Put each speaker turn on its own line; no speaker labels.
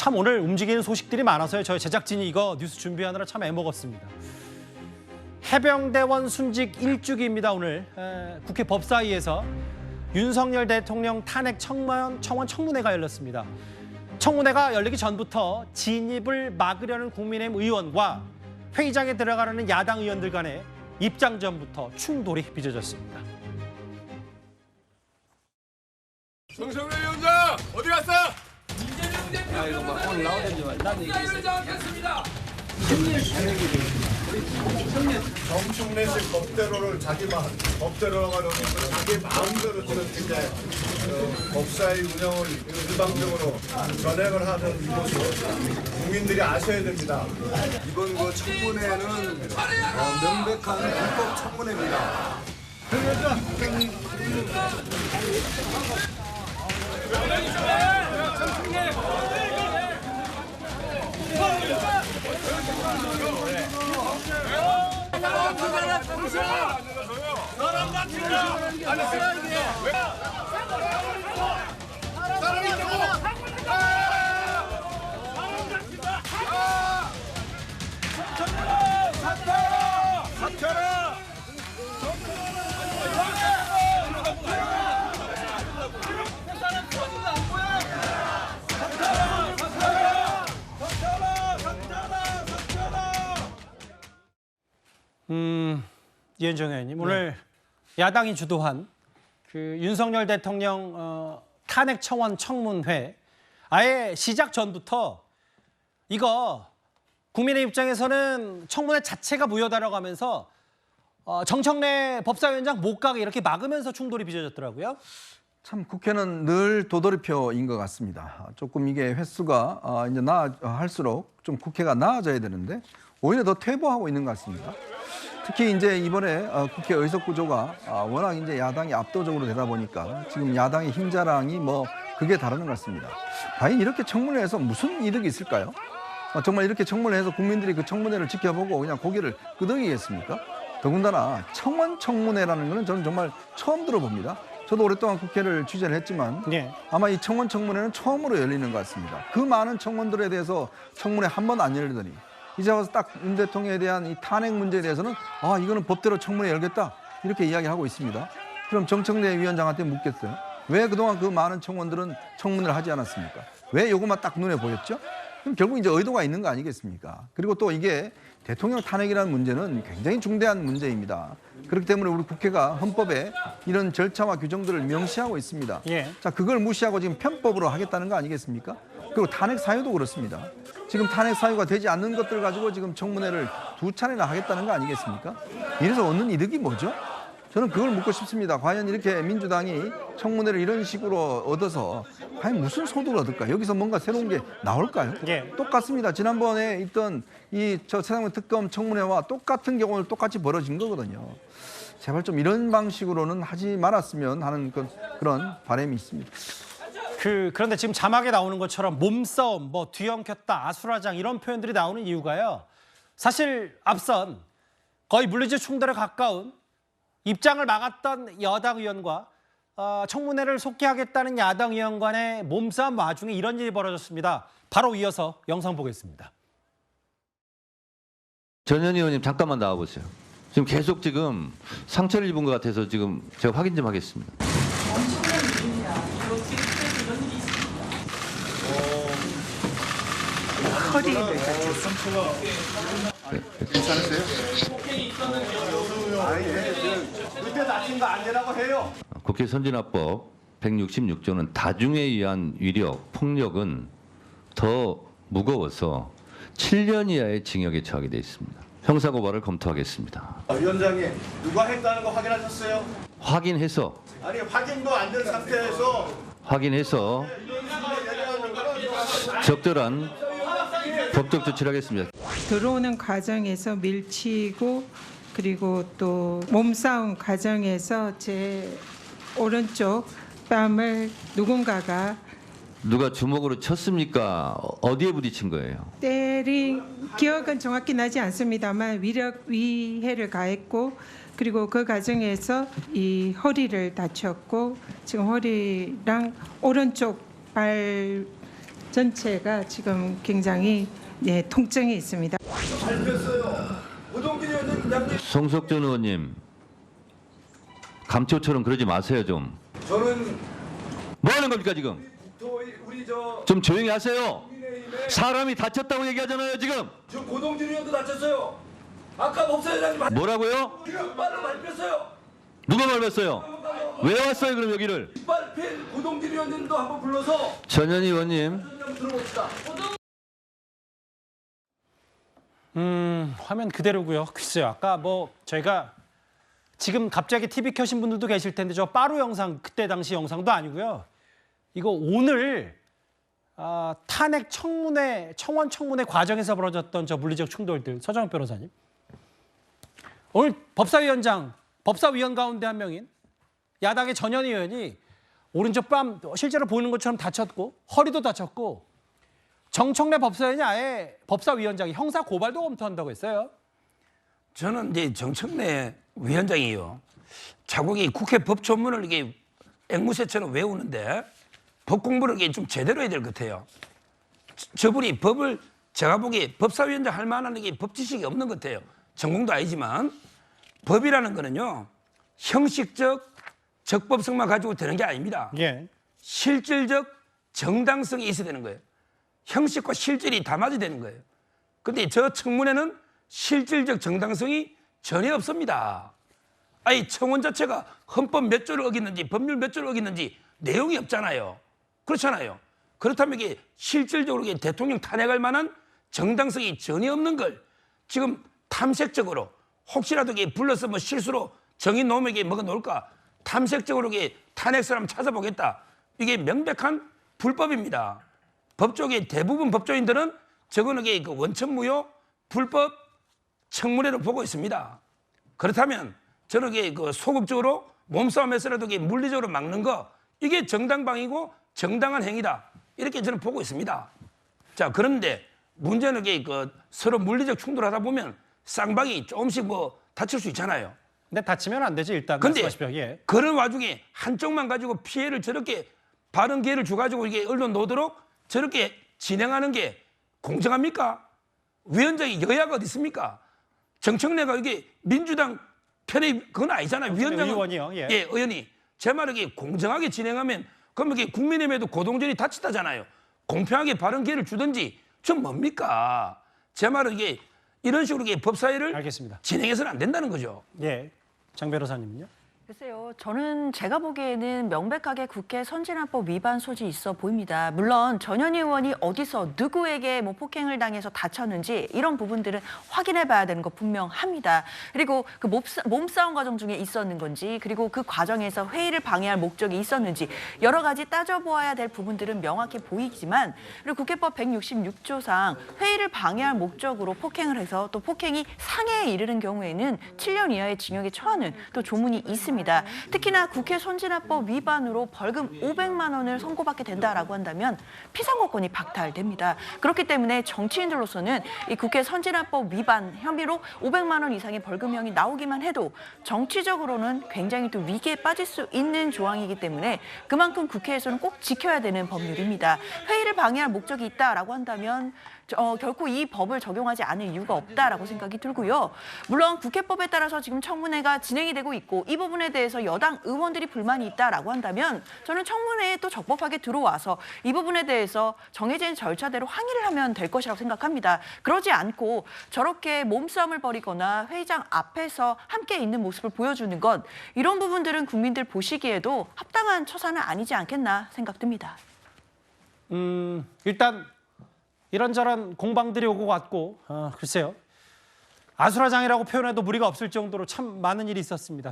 참 오늘 움직이는 소식들이 많아서요. 저희 제작진이 이거 뉴스 준비하느라 참 애먹었습니다. 해병대원 순직 1주기입니다. 오늘 국회 법사위에서 윤석열 대통령 탄핵 청원 청문회가 열렸습니다. 청문회가 열리기 전부터 진입을 막으려는 국민의힘 의원과 회의장에 들어가려는 야당 의원들 간의 입장 전부터 충돌이 빚어졌습니다.
정성래 위원장 어디 갔어?
이재명 대표
오늘 나오든지 나도
수사를 장악했습니다.
정충래식 법대로를 자기만 법대로라고 하는 자기 마음대로 지금 이제 법사위 운영을 일방적으로 전행을 하는 이것을 국민들이 아셔야 됩니다.
이번 그 청문회는 명백한 불법 청문회입니다.
이현정 의원님, 오늘 야당이 주도한 그 윤석열 대통령 탄핵 청원 청문회 아예 시작 전부터 이거 국민의 입장에서는 청문회 자체가 무효다라고 하면서 정청래 법사위원장 못 가게 이렇게 막으면서 충돌이 빚어졌더라고요.
참 국회는 늘 도돌이표인 것 같습니다. 조금 이게 횟수가 이제 할수록 좀 국회가 나아져야 되는데 오히려 더 퇴보하고 있는 것 같습니다. 특히 이제 이번에 국회 의석 구조가 워낙 이제 야당이 압도적으로 되다 보니까 지금 야당의 힘 자랑이 뭐 그게 다르는 것 같습니다. 과연 이렇게 청문회에서 무슨 이득이 있을까요? 정말 이렇게 청문회에서 국민들이 그 청문회를 지켜보고 그냥 고개를 끄덕이겠습니까? 더군다나 청문회라는 것은 저는 정말 처음 들어봅니다. 저도 오랫동안 국회를 취재를 했지만 아마 이 청문회는 처음으로 열리는 것 같습니다. 그 많은 청원들에 대해서 청문회 한 번 안 열리더니 이제 와서 딱 윤 대통령에 대한 이 탄핵 문제에 대해서는 이거는 법대로 청문회 열겠다 이렇게 이야기하고 있습니다. 그럼 정청래 위원장한테 묻겠어요. 왜 그동안 그 많은 청원들은 청문회를 하지 않았습니까? 왜 요것만 딱 눈에 보였죠? 그럼 결국 이제 의도가 있는 거 아니겠습니까? 그리고 또 이게 대통령 탄핵이라는 문제는 굉장히 중대한 문제입니다. 그렇기 때문에 우리 국회가 헌법에 이런 절차와 규정들을 명시하고 있습니다. 자, 그걸 무시하고 지금 편법으로 하겠다는 거 아니겠습니까? 그리고 탄핵 사유도 그렇습니다. 지금 탄핵 사유가 되지 않는 것들 가지고 지금 청문회를 2차례나 하겠다는 거 아니겠습니까? 이래서 얻는 이득이 뭐죠? 저는 그걸 묻고 싶습니다. 과연 이렇게 민주당이 청문회를 이런 식으로 얻어서 과연 무슨 소득을 얻을까? 여기서 뭔가 새로운 게 나올까요? 똑같습니다. 지난번에 있던 세상의 특검 청문회와 똑같은 게 오늘 똑같이 벌어진 거거든요. 제발 좀 이런 방식으로는 하지 말았으면 하는 그런 바람이 있습니다.
그런데 지금 자막에 나오는 것처럼 몸싸움, 뭐 뒤엉켰다, 아수라장 이런 표현들이 나오는 이유가요. 사실 앞선 거의 물리적 충돌에 가까운 입장을 막았던 여당 의원과 청문회를 속기하겠다는 야당 의원 간의 몸싸움 와중에 이런 일이 벌어졌습니다. 바로 이어서 영상 보겠습니다.
전현희 의원님 잠깐만 나와보세요. 지금 계속 지금 상처를 입은 것 같아서 지금 제가 확인 좀 하겠습니다.
허리를
괜찮으세요?
그때 다친 거 안 되라고 해요.
국회 선진화법 166조는 다중에 의한 위력, 폭력은 더 무거워서 7년 이하의 징역에 처하게 돼 있습니다. 형사고발을 검토하겠습니다.
위원장님 누가 했다는 거 확인하셨어요?
확인해서
확인도 안 된 상태에서
적절한 법적 조치를 하겠습니다.
들어오는 과정에서 밀치고 그리고 또 몸싸움 과정에서 제 오른쪽 뺨을
누가 주먹으로 쳤습니까? 어디에 부딪힌 거예요?
때린 기억은 정확히 나지 않습니다만 위해를 가했고 그리고 그 과정에서 이 허리를 다쳤고 지금 허리랑 오른쪽 발 전체가 지금 굉장히 통증이 있습니다.
송석준 의원님, 감초처럼 그러지 마세요 좀.
저는
뭐 하는 겁니까 지금?
우리 저
좀 조용히 하세요.
국민의힘에
사람이 다쳤다고 얘기하잖아요 지금.
지금 고동진 의원도 다쳤어요. 아까 법사위원장님
뭐라고요?
깃발을 밟혔어요.
누가 밟았어요? 왜 왔어요 그럼 여기를?
깃발 핀 고동진 의원님도 한번 불러서
전현희 의원님.
한번 들어봅시다.
화면 그대로고요. 글쎄요. 아까 뭐 저희가 지금 갑자기 TV 켜신 분들도 계실 텐데 저 빠루 영상 그때 당시 영상도 아니고요. 이거 오늘 탄핵 청원 청문회 과정에서 벌어졌던 저 물리적 충돌들. 서정욱 변호사님. 오늘 법사위원 가운데 한 명인 야당의 전현희 의원이 오른쪽 뺨 실제로 보이는 것처럼 다쳤고 허리도 다쳤고 정청래 법사위원이 아예 법사위원장이 형사 고발도 검토한다고 했어요.
저는 이제 정청래 위원장이요. 자국이 국회 법조문을 이게 앵무새처럼 외우는데 법 공부를 이게 좀 제대로 해야 될 것 같아요. 저분이 법을 제가 보기에 법사위원장 할 만한 이게 법 지식이 없는 것 같아요. 전공도 아니지만 법이라는 거는요 형식적 적법성만 가지고 되는 게 아닙니다.
예.
실질적 정당성이 있어야 되는 거예요. 형식과 실질이 다 맞아야 되는 거예요. 근데 저 청문회는 실질적 정당성이 전혀 없습니다. 아니 청원 자체가 헌법 몇 조를 어겼는지 법률 몇 조를 어겼는지 내용이 없잖아요. 그렇잖아요. 그렇다면 이게 실질적으로 이게 대통령 탄핵할 만한 정당성이 전혀 없는 걸 지금 탐색적으로 혹시라도 이게 불러서 뭐 실수로 정인 놈에게 뭐가 놓을까 탐색적으로 이게 탄핵 사람 찾아보겠다. 이게 명백한 불법입니다. 법조계 대부분 법조인들은 저거는 이게 그 원천무효 불법 청문회로 보고 있습니다. 그렇다면 저는 이게 그 소극적으로 몸싸움에서라도 이게 물리적으로 막는 거 이게 정당방위고 정당한 행위다. 이렇게 저는 보고 있습니다. 자, 그런데 문제는 이게 그 서로 물리적 충돌하다 보면 쌍방이 조금씩 뭐 다칠 수 있잖아요.
근데 다치면 안 되지 일단
근데
말씀하십시오. 예.
그런 와중에 한쪽만 가지고 피해를 저렇게 발언 기회를 줘가지고 이게 언론 놓도록 저렇게 진행하는 게 공정합니까? 위원장이 여야가 어디 있습니까? 정청래가 이게 민주당 편의 그건 아니잖아요. 위원장은
의원이요. 예.
의원이 제 말은 이게 공정하게 진행하면 그러면 이게 국민의힘에도 고동전이 다치다잖아요. 공평하게 발언 기회를 주든지 좀 뭡니까? 제 말은 이게 이런 식으로 이게 법사위를
알겠습니다.
진행해서는 안 된다는 거죠.
예. 장 변호사님은요?
글쎄요, 저는 제가 보기에는 명백하게 국회 선진화법 위반 소지 있어 보입니다. 물론 전현희 의원이 어디서 누구에게 뭐 폭행을 당해서 다쳤는지 이런 부분들은 확인해봐야 되는 거 분명합니다. 그리고 그 몸싸움 과정 중에 있었는 건지 그리고 그 과정에서 회의를 방해할 목적이 있었는지 여러 가지 따져보아야 될 부분들은 명확해 보이지만 그리고 국회법 166조상 회의를 방해할 목적으로 폭행을 해서 또 폭행이 상해에 이르는 경우에는 7년 이하의 징역에 처하는 또 조문이 있습니다. 특히나 국회 선진화법 위반으로 벌금 500만 원을 선고받게 된다라고 한다면 피선거권이 박탈됩니다. 그렇기 때문에 정치인들로서는 이 국회 선진화법 위반 혐의로 500만 원 이상의 벌금형이 나오기만 해도 정치적으로는 굉장히 또 위기에 빠질 수 있는 조항이기 때문에 그만큼 국회에서는 꼭 지켜야 되는 법률입니다. 회의를 방해할 목적이 있다라고 한다면 결코 이 법을 적용하지 않을 이유가 없다라고 생각이 들고요. 물론 국회법에 따라서 지금 청문회가 진행이 되고 있고 이 부분에 대해서 여당 의원들이 불만이 있다라고 한다면 저는 청문회에 또 적법하게 들어와서 이 부분에 대해서 정해진 절차대로 항의를 하면 될 것이라고 생각합니다. 그러지 않고 저렇게 몸싸움을 벌이거나 회의장 앞에서 함께 있는 모습을 보여주는 것 이런 부분들은 국민들 보시기에도 합당한 처사는 아니지 않겠나 생각됩니다.
일단 이런저런 공방들이 오고 갔고 글쎄요. 아수라장이라고 표현해도 무리가 없을 정도로 참 많은 일이 있었습니다.